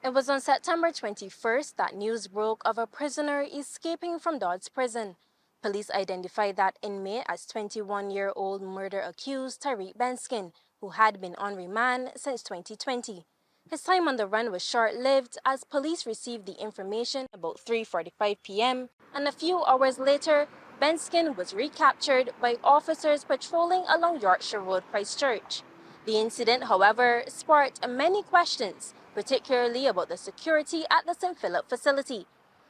It was on September 21st that news broke of a prisoner escaping from Dodds Prison. Police identified that inmate as 21-year-old murder-accused Tariq Benskin, who had been on remand since 2020. His time on the run was short-lived as police received the information about 3:45 p.m. and a few hours later, Benskin was recaptured by officers patrolling along Yorkshire Road, Christchurch. The incident, however, sparked many questions, particularly about the security at the St. Philip facility.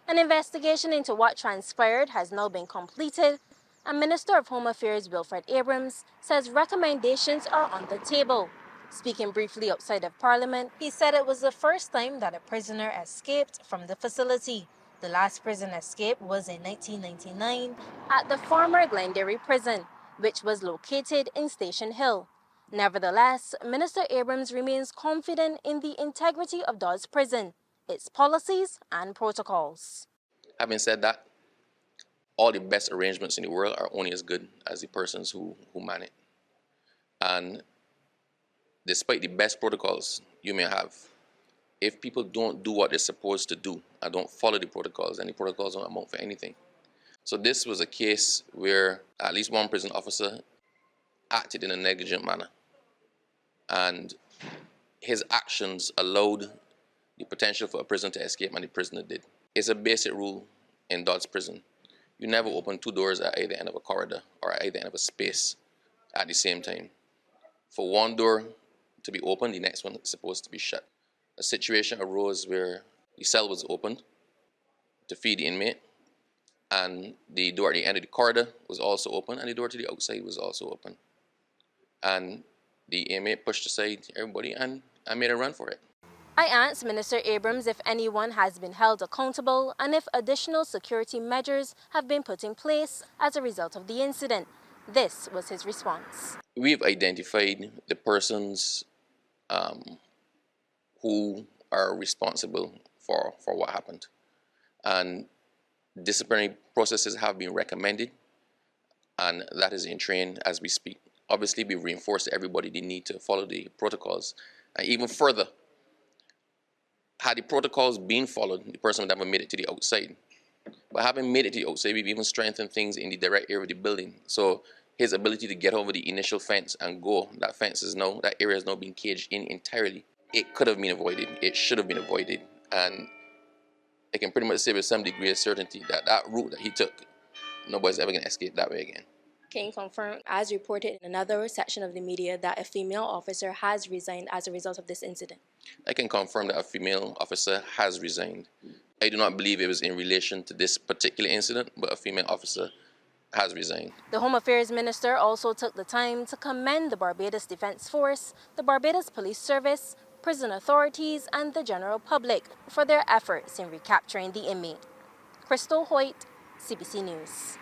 An investigation into what transpired has now been completed, and Minister of Home Affairs Wilfred Abrahams says recommendations are on the table. Speaking briefly outside of Parliament, he said it was the first time that a prisoner escaped from the facility. The last prison escape was in 1999 at the former Glengarry prison, which was located in Station Hill. Nevertheless, Minister Abrahams remains confident in the integrity of Dodds Prison, its policies and protocols. Having said that, all the best arrangements in the world are only as good as the persons who man it. And despite the best protocols you may have, if people don't do what they're supposed to do and don't follow the protocols, then the protocols don't amount for anything. So this was a case where at least one prison officer acted in a negligent manner, and his actions allowed the potential for a prisoner to escape, and the prisoner did. It's a basic rule in Dodds Prison. You never open two doors at either end of a corridor or at either end of a space at the same time. For one door to be open, the next one is supposed to be shut. A situation arose where the cell was opened to feed the inmate, and the door at the end of the corridor was also open, and the door to the outside was also open. And the inmate pushed aside everybody and made a run for it. I asked Minister Abrahams if anyone has been held accountable and if additional security measures have been put in place as a result of the incident. This was his response. We've identified the persons who are responsible for what happened. And disciplinary processes have been recommended, and that is in train as we speak. Obviously, we've reinforced to everybody the need to follow the protocols. And even further, had the protocols been followed, the person would never made it to the outside. But having made it to the outside, we've even strengthened things in the direct area of the building. So his ability to get over the initial fence and go, that area is now being caged in entirely. It could have been avoided. It should have been avoided. And I can pretty much say with some degree of certainty that that route that he took, nobody's ever going to escape that way again. Can you confirm, as reported in another section of the media, that a female officer has resigned as a result of this incident? I can confirm that a female officer has resigned. I do not believe it was in relation to this particular incident, but a female officer has resigned. The Home Affairs Minister also took the time to commend the Barbados Defence Force, the Barbados Police Service, prison authorities, and the general public for their efforts in recapturing the inmate. Krystal Hoyte, CBC News.